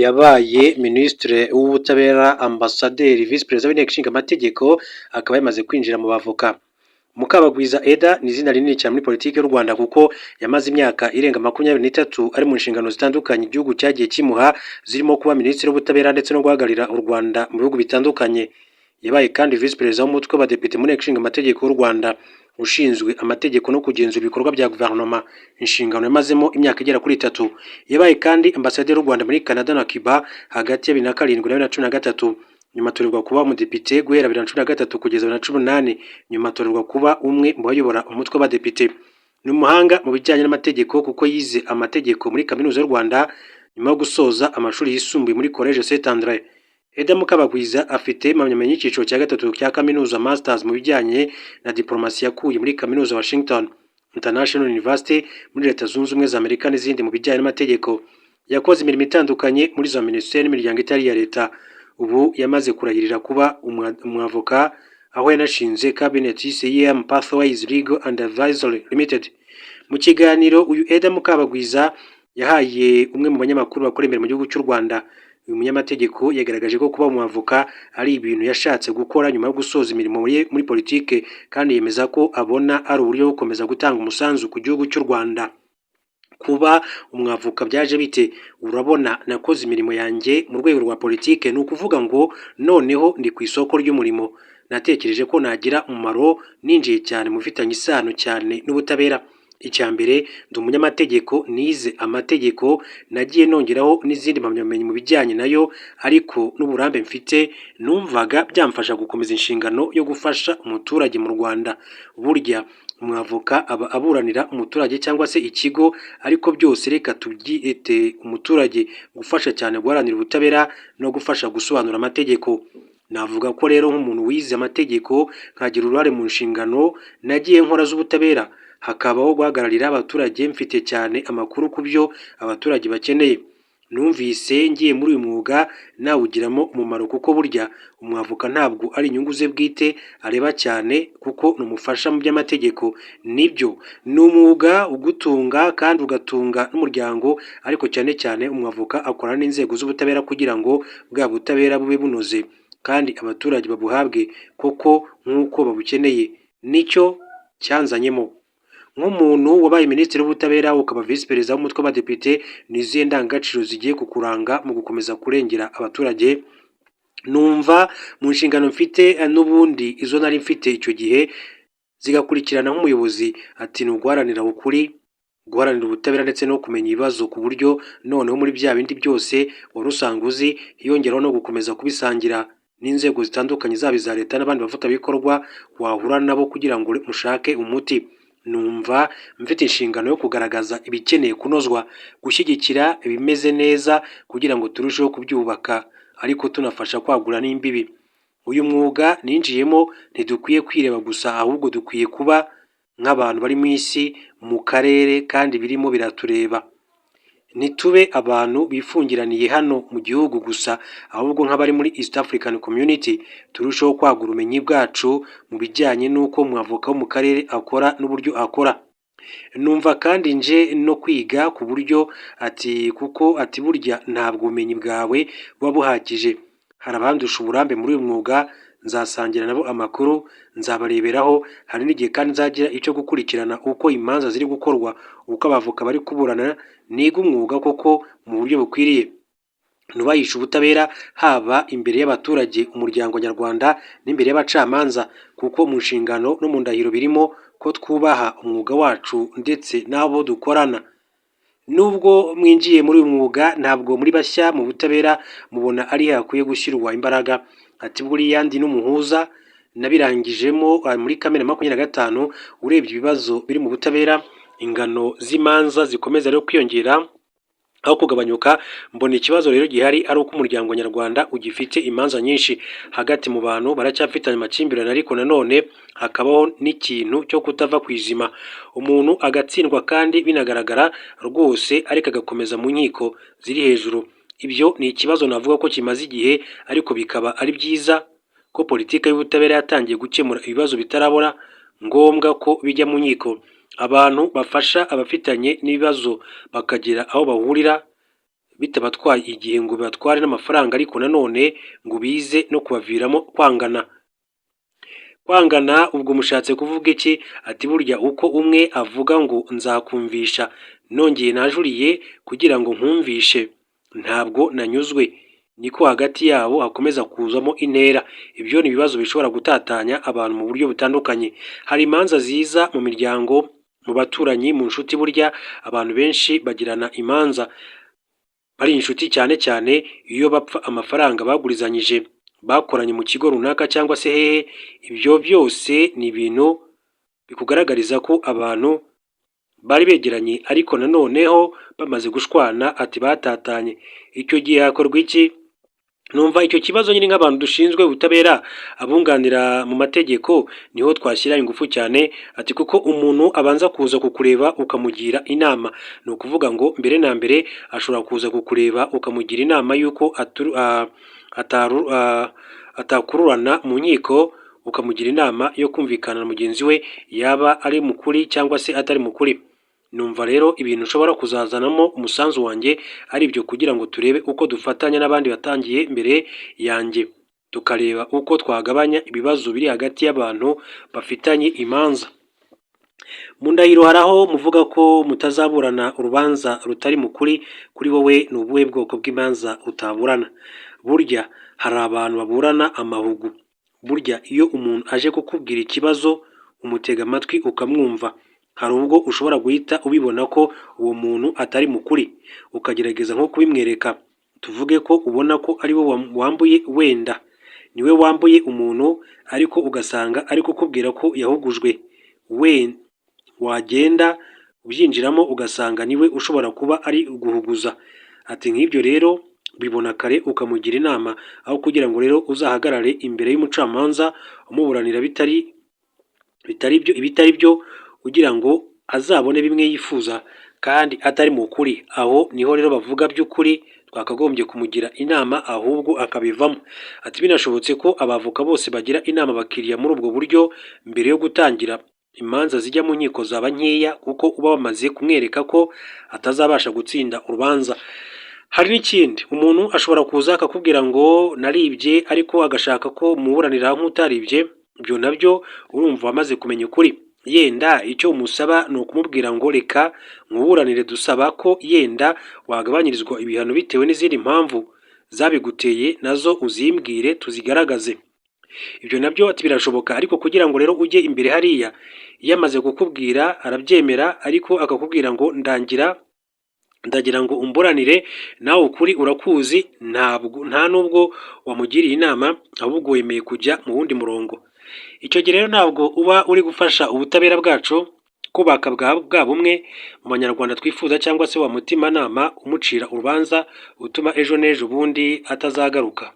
yabaye Minisitiri w'Ubutabera Ambasaderi Visi Perezida w'Inteko Ishinga Amategeko akaba yamaze kwinjira mu bavoka. Mukabagwiza Eda ni izina rinini cyane muri politiki y'u Rwanda kuko yamaze imyaka irenga 23 ari mu nshingano zitandukanye igihugu cyagiye kimuha zirimo kuba Minisitiri w'Ubutabera ndetse no guhagararira u Rwanda mu bihugu bitandukanye. Yabaye kandi Visi Perezida w'umutwe w'abadepite mu Nteko Ishinga Amategeko y'u Rwanda ushinzwe amategeko no kugenzura ibikorwa bya guverinoma, inshingano yamazemo imyaka igera kuri 3. Yabaye kandi Ambasaderi w'u Rwanda muri Canada na Cuba hagati ya 2007 na 2013. Nyuma atorerwa kuba umudepite guhera 2013 kugeza 2018. Nyuma atorerwa kuba umwe mu bayobora umutwe w'abadepite. Ni umuhanga mu bijyanye n'amategeko kuko yize amategeko muri Kaminuza y'u Rwanda nyuma yo gusoza amashuri yisumbuye muri Collège Saint André. Eda Mukabagwiza afite impamyabumenyi y'icyiciro cya gatatu cya kaminuza Masters mu bijyanye na diplomasi yakuye muri Kaminuza Washington International University muri Leta Zunze Ubumwe za Amerika n'izindi mu bijyanye n'amategeko. Yakoze imirimo itandukanye muri za minisiteri n'imiryango itari iya leta. Ubu yamaze kurahirira kuba umwavoka aho yanashinze Cabinet CEM Pathways Legal and Advisory Limited. Mu kiganiro uyu Eda Mukabagwiza yahaye umwe mu banyamakuru bakora imbere mu gihugu cy'u Rwanda, uyu munyamategeko yagaragaje ko kuba umwavoka ari ibintu yashatse gukora nyuma yo gusoza imirimo muri politike, kandi yemeza ko abona ari uburyo bwo gukomeza gutanga umusanzu ku gihugu cy'u Rwanda. Kuba umwavoka byaje bite? Urabona, nakoze imirimo yanjye mu rwego rwa politike, ni ukuvuga ngo noneho ndi ku isoko ry'umurimo. Natekereje ko nagira umumaro ninjiye cyane mu bifitanye isano cyane n'ubutabera. Icya mbere, ndi umunyamategeko, nize amategeko, nagiye nongeraho n'izindi mpamyabumenyi mu bijyanye nayo, ariko n'uburambe mfite numvaga byamfasha gukomeza inshingano yo gufasha umuturage mu Rwanda. Burya umwavoka aba aburanira umuturage cyangwa se ikigo, ariko byose reka tubyite umuturage, gufasha cyane guharanira ubutabera no gufasha gusobanura amategeko. Navuga ko rero nk'umuntu wize amategeko nkagira uruhare mu nshingano nagiye nkora z'ubutabera, hakabaho guhagararira abaturage mfite cyane amakuru ku byo abaturage bakeneye. Numvise ngiye muri uyu mwuga nawugiramo umumaro kuko burya umwavoka ntabwo ari inyungu ze bwite areba cyane kuko numufasha mu by'amategeko. Nibyo, ni umwuga ugutunga kandi ugatunga n'umuryango, ariko cyane cyane umwavoka akorana n'inzego z'ubutabera kugira ngo bwa butabera bube bunoze kandi abaturage babuhabwe koko nk'uko babukeneye. Nicyo cyanzanyemo. Nk'umuntu wabaye Minisitiri w'Ubutabera ukaba Visi Perezida w'umutwe w'abadepite, n'izihe ndangagaciro zigiye kukuranga mu gukomeza kurengera abaturage? Numva mu nshingano mfite n'ubundi izo nari mfite icyo gihe zigakurikirana nk'umuyobozi, ati ni uguharanira ukuri, guharanira ubutabera ndetse no kumenya ibibazo ku buryo noneho muri bya bindi byose wari usanzwe uzi hiyongeraho no gukomeza kubisangira n'inzego zitandukanye zaba iza leta n'abandi bafatanyabikorwa wahura nabo kugira ngo mushake umuti. Numva mfite inshingano yo kugaragaza ibikeneye kunozwa, gushyigikira ibimeze neza kugira ngo turusheho kubyubaka, ariko tunafasha kwagura n'imbibi. Uyu mwuga ninjiyemo ntidukwiye kwireba gusa, ahubwo dukwiye kuba nk'abantu bari mu isi, mu karere, kandi birimo biratureba. Ntitube abantu bifungiraniye hano mu gihugu gusa, ahubwo nk'abari muri East African Community turusheho kwagura ubumenyi bwacu mu bijyanye n'uko umwavoka wo mu karere akora n'uburyo akora. Numva kandi nje no kwiga ku buryo kuko burya ntabwo ubumenyi bwawe buba buhagije. Hari abandusha uburambe muri uyu mwuga, nzasangira nabo amakuru, nzabareberaho. Hari n'igihe kandi nzagira icyo gukurikirana uko imanza ziri gukorwa, uko abavoka bari kuburana, niga umwuga koko mu buryo bukwiriye. Nubahisha ubutabera haba imbere y'abaturage, umuryango nyarwanda n'imbere y'abacamanza, kuko mu nshingano no mu ndahiro birimo ko twubaha umwuga wacu ndetse n'abo dukorana. Nubwo mwinjiye muri uyu mwuga, ntabwo muri bashya mu butabera, mubona ari hakwiye gushyirwa imbaraga. Ati buriya ndi n'umuhuza, nabirangijemo muri Kamena 2025. Urebye ibibazo biri mu butabera, ingano z'imanza zikomeza rero kwiyongera aho kugabanyuka. Mbona ikibazo rero gihari ari uko umuryango nyarwanda ugifite imanza nyinshi, hagati mu bantu baracyafitanye amakimbirane, ariko nanone hakabaho n'ikintu cyo kutava ku izima. Umuntu agatsindwa kandi binagaragara rwose, ariko agakomeza mu nkiko ziri hejuru. Ibyo ni ikibazo navuga ko kimaze igihe, ariko bikaba ari byiza ko politiki y'ubutabera yatangiye gukemura ibibazo bitarabona ngombwa ko bijya mu nkiko. Abantu bafasha abafitanye n'ibibazo bakagira aho bahurira bitabatwaye igihe ngo bibatware n'amafaranga, ariko nanone ngo bize no kubaviramo kwangana. Ubwo mushatse kuvuga iki? Ati burya uko umwe avuga ngo nzakumvisha nongeye najuriye kugira ngo nkumvishe, ntabwo nanyuzwe, niko hagati yabo hakomeza kuzamo intera. Ibyo ni ibibazo bishobora gutatanya abantu mu buryo butandukanye. Hari imanza ziza mu miryango, mu baturanyi, mu nshuti. Burya abantu benshi bagirana imanza bari inshuti, cyane cyane iyo bapfa amafaranga bagurizanyije, bakoranye mu kigo runaka cyangwa se hehe. Ibyo byose ni ibintu bikugaragariza ko abantu bari begeranye, ariko nanoneho bamaze gushwana ati batatanye. Icyo gihe hakorwa iki? Numva icyo kibazo nyine nk'abantu dushinzwe ubutabera, abunganira mu mategeko, niho twashyira ingufu cyane. Ati kuko umuntu abanza kuza kukureba ukamugira inama. Ni ukuvuga ngo mbere na mbere ashobora kuza kukureba ukamugira inama y'uko atakururana mu nkiko, ukamugira inama yo kumvikana na mugenzi we, yaba ari mukuri cyangwa se atari mukuri. Numva rero ibintu ushobora kuzazanamo umusanzu wanjye ari ibyo, kugira ngo turebe uko dufatanya n'abandi batangiye mbere yanjye, tukareba uko twagabanya ibibazo biri hagati y'abantu bafitanye imanza. Mu ndahiro hari aho muvuga ko mutazaburana urubanza rutari mukuri. Kuri wowe ni ubuhe bwoko bw'imanza utaburana? Burya hari abantu baburana amahugu. Burya iyo umuntu aje kukubwira ikibazo umutega amatwi ukamwumva, hari ubwo ushobora guhita ubibona ko uwo muntu atari mukuri, ukagerageza nko kubimwereka. Tuvuge ko ubona ko ari we wambuye, wenda niwe wambuye umuntu, ariko ugasanga ari kukubwira ko yahugujwe, wagenda ubyinjiramo ugasanga niwe ushobora kuba ari guhuguza. Ati nk'ibyo rero bibona kare ukamugira inama, aho kugira ngo rero uzahagarare imbere y'umucamanza umuburanira ibitari byo, kugira ngo azabone bimwe yifuza kandi atari mu kuri. Aho niho rero bavuga by'ukuri twakagombye kumugira inama ahubwo akabivamo. Ati binashobotse ko abavoka bose bagira inama abakiriya muri ubwo buryo, mbere yo gutangira imanza zijya mu nkiko zaba nkeya, kuko uba wamaze kumwereka ko atazabasha gutsinda urubanza. Hari n'ikindi, umuntu ashobora kuza akakubwira ngo naribye, ariko agashaka ko muburanira nk'utaribye. Ibyo nabyo urumva wamaze kumenya ukuri. Yenda icyo umusaba ni ukumubwira ngo reka muburanire, dusaba ko yenda wagabanyirizwa ibihano bitewe n'izindi mpamvu zabiguteye, nazo uzimbwire tuzigaragaze. Ibyo nabyo ati birashoboka, ariko kugira ngo rero ujye imbere hariya, yamaze kukubwira arabyemera, ariko akakubwira ngo ndagira ngo umburanire, nawe ukuri urakuzi, nta nubwo wamugiriye inama, ahubwo wemeye kujya mu wundi murongo. Icyo gihe rero ntabwo uba uri gufasha ubutabera bwacu kubaka bwa bumwe mu banyarwanda twifuza, cyangwa se wa mutimanama umucira urubanza utuma ejo n'ejo bundi atazagaruka.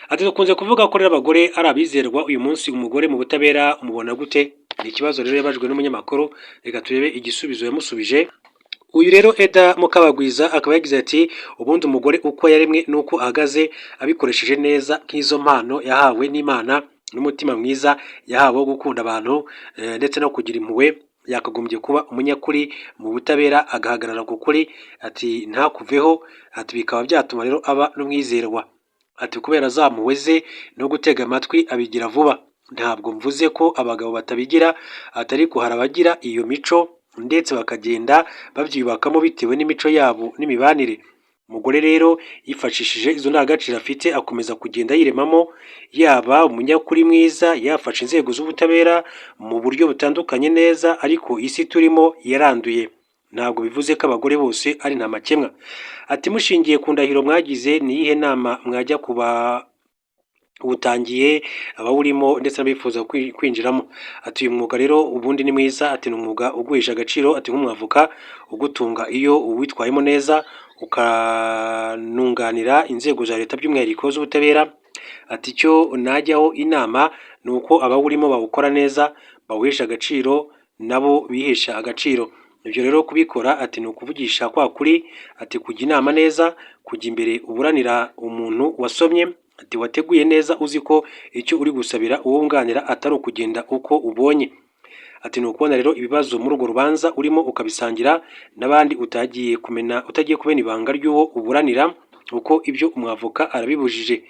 Ati dukunze kuvuga ko rero abagore ari abizerwa. Uyu munsi umugore mu butabera umubona gute? Ni ikibazo rero yabajwe n'umunyamakuru. Reka turebe igisubizo yamusubije. Uyu rero Eda Mukabagwiza akaba yagize ati ubundi umugore uko yaremwe n'uko ahagaze, abikoresheje neza nk'izo mpano yahawe n'Imana n'umutima mwiza yahawe wo gukunda abantu ndetse no kugira impuhwe, yakagombye kuba umunyakuri mu butabera, agahagarara ku kuri. Ati ntakuveho. Ati bikaba byatuma rero aba n'umwizerwa. Ati kubera zamuwe ze no gutega amatwi abigira vuba. Ntabwo mvuze ko abagabo batabigira, atari ko hari abagira iyo mico ndetse bakagenda babyubakamo bitewe n'imico yabo n'imibanire. Umugore rero yifashishije izo ndangagaciro afite, akomeza kugenda yiremamo, yaba umunyakuri mwiza, yafashe inzego z'ubutabera mu buryo butandukanye neza, ariko isi turimo yaranduye. Ntabwo bivuze ko abagore bose ari nta makemwa. Ati mushingiye ku ndahiro mwagize, ni iyihe nama mwajya kuba ubutangiye abawurimo ndetse n'abifuza kwinjiramo? Ati uyu mwuga rero ubundi ni mwiza. Ati ni umwuga uguhisha agaciro. Ati nk'umwavoka ugutunga iyo uwitwayemo neza ukanunganira inzego za leta by'umwihariko z'ubutabera. Ati icyo najyaho inama ni uko abawurimo bawukora neza, bawuhisha agaciro, nabo bihesha agaciro. Ibyo rero kubikora ati ni ukuvugisha kwa kuri. Ati kujya inama neza, kujya imbere uburanira umuntu wasomye. Ati wateguye neza uzi ko icyo uri gusabira uwo wunganira atari ukugenda uko ubonye. ati ni ukubona rero ibibazo muri urwo rubanza urimo ukabisangira n'abandi utagiye kumena ibanga ry'uwo uburanira uko ibyo umwavoka arabibujije.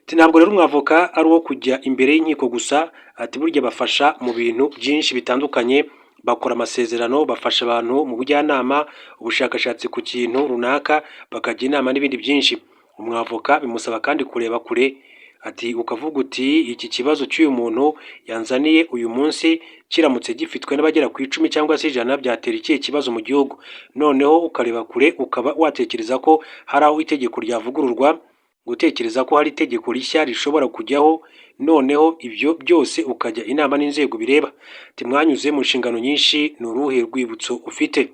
Ati ntabwo rero umwavoka ari uwo kujya imbere y'inkiko gusa, ati burya bafasha mu bintu byinshi bitandukanye, bakora amasezerano, bafasha abantu mu bujyanama, ubushakashatsi ku kintu runaka, bakajya inama n'ibindi byinshi. Umwavoka bimusaba kandi kureba kure, ati ukavuga uti iki kibazo cy'uyu muntu yanzaniye uyu munsi kiramutse gifitwe n'abagera ku 10 cyangwa se 100 byatera ikihe kibazo mu gihugu. Noneho ukareba kure, ukaba watekereza ko hari aho itegeko ryavugururwa, gutekereza ko hari itegeko rishya rishobora kujyaho, noneho ibyo byose ukajya inama n'inzego bireba. Ati mwanyuze mu nshingano nyinshi, ni uruhe rwibutso ufite?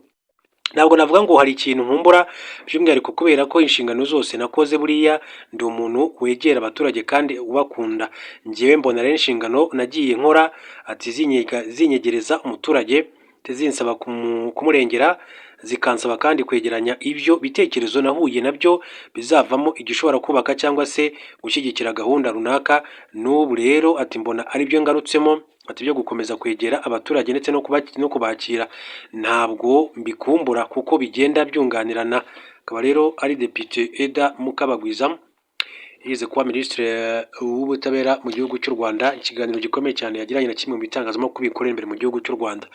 Ntabwo navuga ngo hari ikintu nkumbura by'umwihariko kubera ko inshingano zose nakoze buriya ndi umuntu wegera abaturage kandi ubakunda. Njyewe mbona rero inshingano nagiye nkora ati zinyegereza umuturage, zinsaba kumurengera, zikansaba kandi kwegeranya ibyo bitekerezo nahuye nabyo bizavamo igishobora kubaka cyangwa se gushyigikira gahunda runaka. N'ubu rero ati mbona ari byo ngarutsemo, ati byo gukomeza kwegera abaturage ndetse no kubakira. Ntabwo mbikumbura kuko bigenda byunganirana. Akaba rero ari Depite Eda Mukabagwiza yize kuba Minisitiri w'Ubutabera mu gihugu cy'u Rwanda. Ikiganiro gikomeye cyane yagiranye na kimwe mu bitangazamakuru bikorera imbere mu gihugu cy'u Rwanda.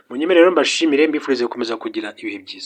Munyemere rero mbashimire, mbifurize gukomeza kugira ibihe byiza.